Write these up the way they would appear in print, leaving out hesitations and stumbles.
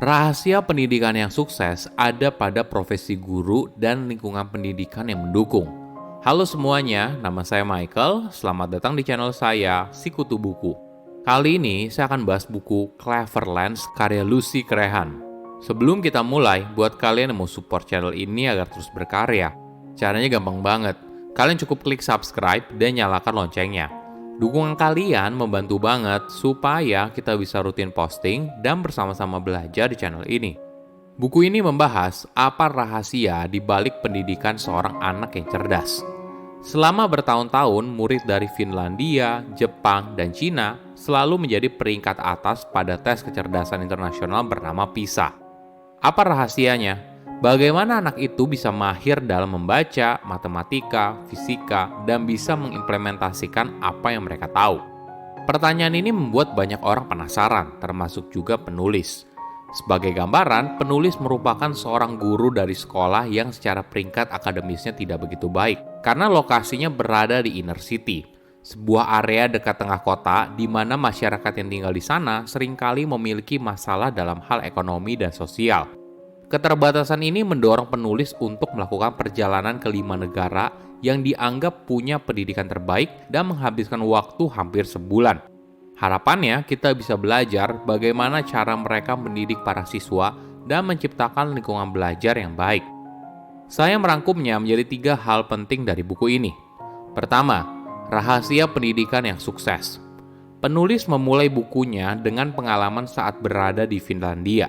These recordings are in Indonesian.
Rahasia pendidikan yang sukses ada pada profesi guru dan lingkungan pendidikan yang mendukung. Halo semuanya, nama saya Michael. Selamat datang di channel saya, Sikutu Buku. Kali ini saya akan bahas buku Cleverlands karya Lucy Crehan. Sebelum kita mulai, buat kalian yang mau support channel ini agar terus berkarya, caranya gampang banget. Kalian cukup klik subscribe dan nyalakan loncengnya. Dukungan kalian membantu banget supaya kita bisa rutin posting dan bersama-sama belajar di channel ini. Buku ini membahas apa rahasia di balik pendidikan seorang anak yang cerdas. Selama bertahun-tahun, murid dari Finlandia, Jepang, dan Cina selalu menjadi peringkat atas pada tes kecerdasan internasional bernama PISA. Apa rahasianya? Bagaimana anak itu bisa mahir dalam membaca, matematika, fisika, dan bisa mengimplementasikan apa yang mereka tahu? Pertanyaan ini membuat banyak orang penasaran, termasuk juga penulis. Sebagai gambaran, penulis merupakan seorang guru dari sekolah yang secara peringkat akademisnya tidak begitu baik, karena lokasinya berada di inner city, sebuah area dekat tengah kota di mana masyarakat yang tinggal di sana seringkali memiliki masalah dalam hal ekonomi dan sosial. Keterbatasan ini mendorong penulis untuk melakukan perjalanan ke 5 negara yang dianggap punya pendidikan terbaik dan menghabiskan waktu hampir sebulan. Harapannya kita bisa belajar bagaimana cara mereka mendidik para siswa dan menciptakan lingkungan belajar yang baik. Saya merangkumnya menjadi 3 hal penting dari buku ini. Pertama, rahasia pendidikan yang sukses. Penulis memulai bukunya dengan pengalaman saat berada di Finlandia.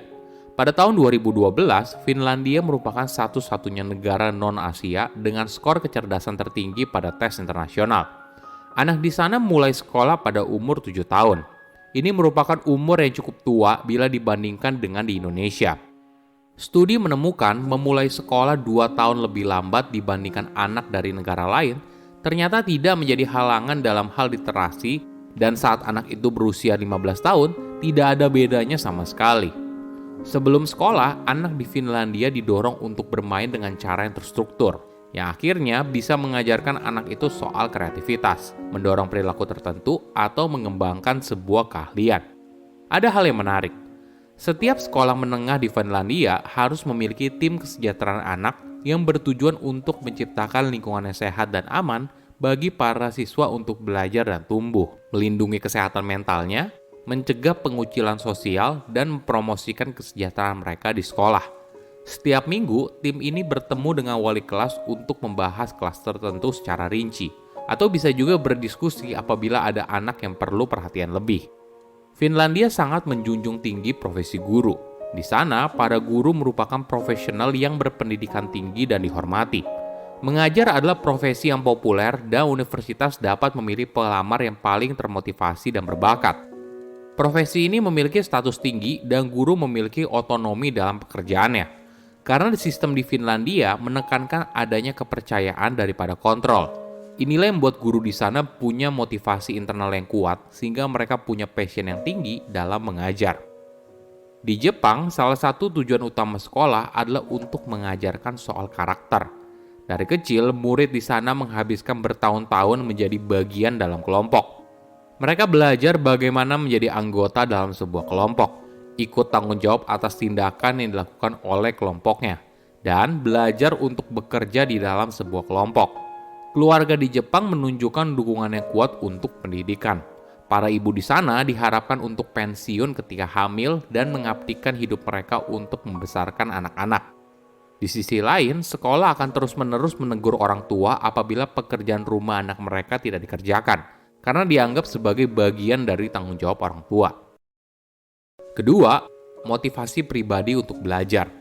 Pada tahun 2012, Finlandia merupakan satu-satunya negara non-Asia dengan skor kecerdasan tertinggi pada tes internasional. Anak di sana mulai sekolah pada umur 7 tahun. Ini merupakan umur yang cukup tua bila dibandingkan dengan di Indonesia. Studi menemukan memulai sekolah 2 tahun lebih lambat dibandingkan anak dari negara lain ternyata tidak menjadi halangan dalam hal literasi, dan saat anak itu berusia 15 tahun, tidak ada bedanya sama sekali. Sebelum sekolah, anak di Finlandia didorong untuk bermain dengan cara yang terstruktur, yang akhirnya bisa mengajarkan anak itu soal kreativitas, mendorong perilaku tertentu, atau mengembangkan sebuah keahlian. Ada hal yang menarik. Setiap sekolah menengah di Finlandia harus memiliki tim kesejahteraan anak yang bertujuan untuk menciptakan lingkungan yang sehat dan aman bagi para siswa untuk belajar dan tumbuh, melindungi kesehatan mentalnya, mencegah pengucilan sosial, dan mempromosikan kesejahteraan mereka di sekolah. Setiap minggu, tim ini bertemu dengan wali kelas untuk membahas kelas tertentu secara rinci, atau bisa juga berdiskusi apabila ada anak yang perlu perhatian lebih. Finlandia sangat menjunjung tinggi profesi guru. Di sana, para guru merupakan profesional yang berpendidikan tinggi dan dihormati. Mengajar adalah profesi yang populer dan universitas dapat memilih pelamar yang paling termotivasi dan berbakat. Profesi ini memiliki status tinggi dan guru memiliki otonomi dalam pekerjaannya. Karena sistem di Finlandia menekankan adanya kepercayaan daripada kontrol. Inilah yang membuat guru di sana punya motivasi internal yang kuat sehingga mereka punya passion yang tinggi dalam mengajar. Di Jepang, salah satu tujuan utama sekolah adalah untuk mengajarkan soal karakter. Dari kecil, murid di sana menghabiskan bertahun-tahun menjadi bagian dalam kelompok. Mereka belajar bagaimana menjadi anggota dalam sebuah kelompok, ikut tanggung jawab atas tindakan yang dilakukan oleh kelompoknya, dan belajar untuk bekerja di dalam sebuah kelompok. Keluarga di Jepang menunjukkan dukungan yang kuat untuk pendidikan. Para ibu di sana diharapkan untuk pensiun ketika hamil dan mengabdikan hidup mereka untuk membesarkan anak-anak. Di sisi lain, sekolah akan terus-menerus menegur orang tua apabila pekerjaan rumah anak mereka tidak dikerjakan, karena dianggap sebagai bagian dari tanggung jawab orang tua. Kedua, motivasi pribadi untuk belajar.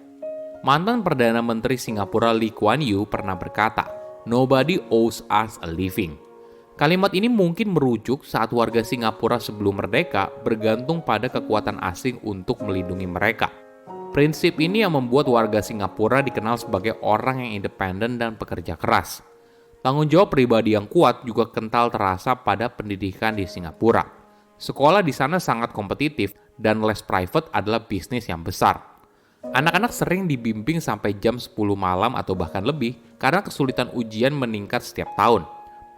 Mantan Perdana Menteri Singapura Lee Kuan Yew pernah berkata, "Nobody owes us a living." Kalimat ini mungkin merujuk saat warga Singapura sebelum merdeka bergantung pada kekuatan asing untuk melindungi mereka. Prinsip ini yang membuat warga Singapura dikenal sebagai orang yang independen dan pekerja keras. Tanggung jawab pribadi yang kuat juga kental terasa pada pendidikan di Singapura. Sekolah di sana sangat kompetitif dan les private adalah bisnis yang besar. Anak-anak sering dibimbing sampai jam 10 malam atau bahkan lebih karena kesulitan ujian meningkat setiap tahun.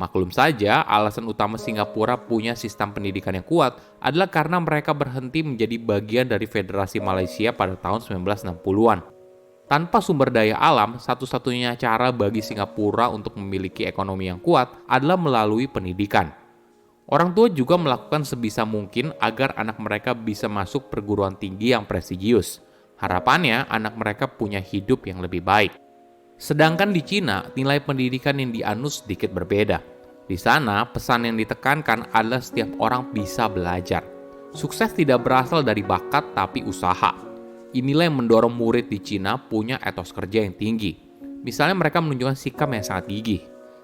Maklum saja, alasan utama Singapura punya sistem pendidikan yang kuat adalah karena mereka berhenti menjadi bagian dari Federasi Malaysia pada tahun 1960-an. Tanpa sumber daya alam, satu-satunya cara bagi Singapura untuk memiliki ekonomi yang kuat adalah melalui pendidikan. Orang tua juga melakukan sebisa mungkin agar anak mereka bisa masuk perguruan tinggi yang prestisius. Harapannya, anak mereka punya hidup yang lebih baik. Sedangkan di Cina, nilai pendidikan yang dianut sedikit berbeda. Di sana, pesan yang ditekankan adalah setiap orang bisa belajar. Sukses tidak berasal dari bakat tapi usaha. Inilah yang mendorong murid di Cina punya etos kerja yang tinggi. Misalnya mereka menunjukkan sikap yang sangat gigih.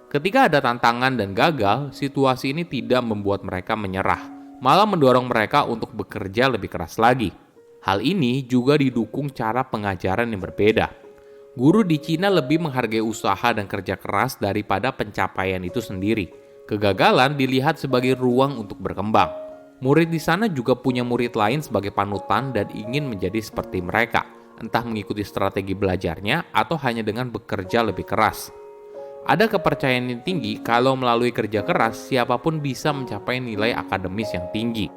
Ketika ada tantangan dan gagal, situasi ini tidak membuat mereka menyerah, malah mendorong mereka untuk bekerja lebih keras lagi. Hal ini juga didukung cara pengajaran yang berbeda. Guru di Cina lebih menghargai usaha dan kerja keras daripada pencapaian itu sendiri. Kegagalan dilihat sebagai ruang untuk berkembang. Murid di sana juga punya murid lain sebagai panutan dan ingin menjadi seperti mereka, entah mengikuti strategi belajarnya atau hanya dengan bekerja lebih keras. Ada kepercayaan yang tinggi kalau melalui kerja keras, siapapun bisa mencapai nilai akademis yang tinggi.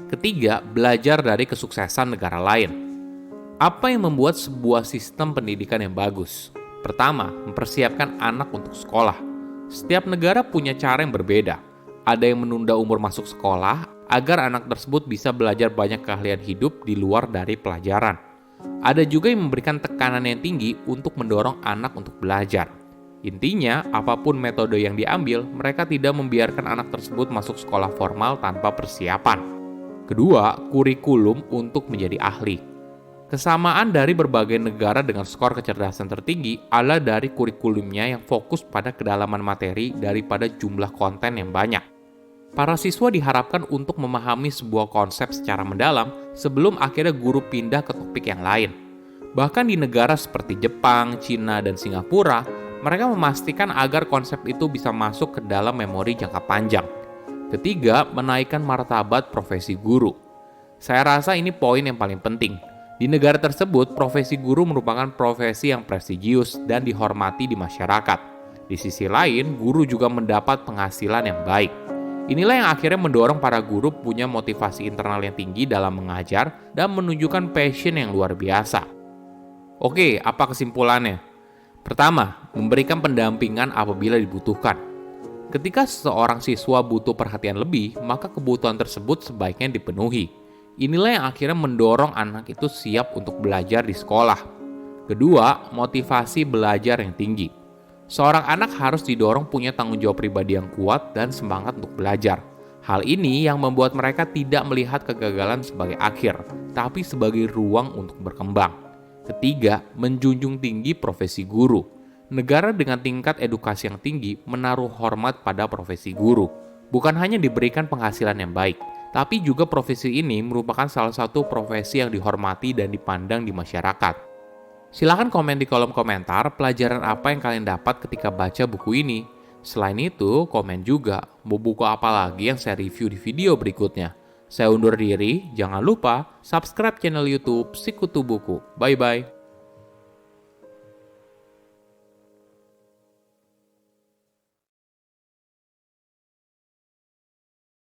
Ketiga, belajar dari kesuksesan negara lain. Apa yang membuat sebuah sistem pendidikan yang bagus? Pertama, mempersiapkan anak untuk sekolah. Setiap negara punya cara yang berbeda. Ada yang menunda umur masuk sekolah agar anak tersebut bisa belajar banyak keahlian hidup di luar dari pelajaran. Ada juga yang memberikan tekanan yang tinggi untuk mendorong anak untuk belajar. Intinya, apapun metode yang diambil, mereka tidak membiarkan anak tersebut masuk sekolah formal tanpa persiapan. Kedua, kurikulum untuk menjadi ahli. Kesamaan dari berbagai negara dengan skor kecerdasan tertinggi adalah dari kurikulumnya yang fokus pada kedalaman materi daripada jumlah konten yang banyak. Para siswa diharapkan untuk memahami sebuah konsep secara mendalam sebelum akhirnya guru pindah ke topik yang lain. Bahkan di negara seperti Jepang, Cina, dan Singapura, mereka memastikan agar konsep itu bisa masuk ke dalam memori jangka panjang. Ketiga, menaikkan martabat profesi guru. Saya rasa ini poin yang paling penting. Di negara tersebut, profesi guru merupakan profesi yang prestisius dan dihormati di masyarakat. Di sisi lain, guru juga mendapat penghasilan yang baik. Inilah yang akhirnya mendorong para guru punya motivasi internal yang tinggi dalam mengajar dan menunjukkan passion yang luar biasa. Oke, apa kesimpulannya? Pertama, memberikan pendampingan apabila dibutuhkan. Ketika seseorang siswa butuh perhatian lebih, maka kebutuhan tersebut sebaiknya dipenuhi. Inilah yang akhirnya mendorong anak itu siap untuk belajar di sekolah. Kedua, motivasi belajar yang tinggi. Seorang anak harus didorong punya tanggung jawab pribadi yang kuat dan semangat untuk belajar. Hal ini yang membuat mereka tidak melihat kegagalan sebagai akhir, tapi sebagai ruang untuk berkembang. Ketiga, menjunjung tinggi profesi guru. Negara dengan tingkat edukasi yang tinggi menaruh hormat pada profesi guru. Bukan hanya diberikan penghasilan yang baik, tapi juga profesi ini merupakan salah satu profesi yang dihormati dan dipandang di masyarakat. Silahkan komen di kolom komentar pelajaran apa yang kalian dapat ketika baca buku ini. Selain itu, komen juga mau buku apa lagi yang saya review di video berikutnya. Saya undur diri, jangan lupa subscribe channel YouTube Sikutu Buku. Bye-bye.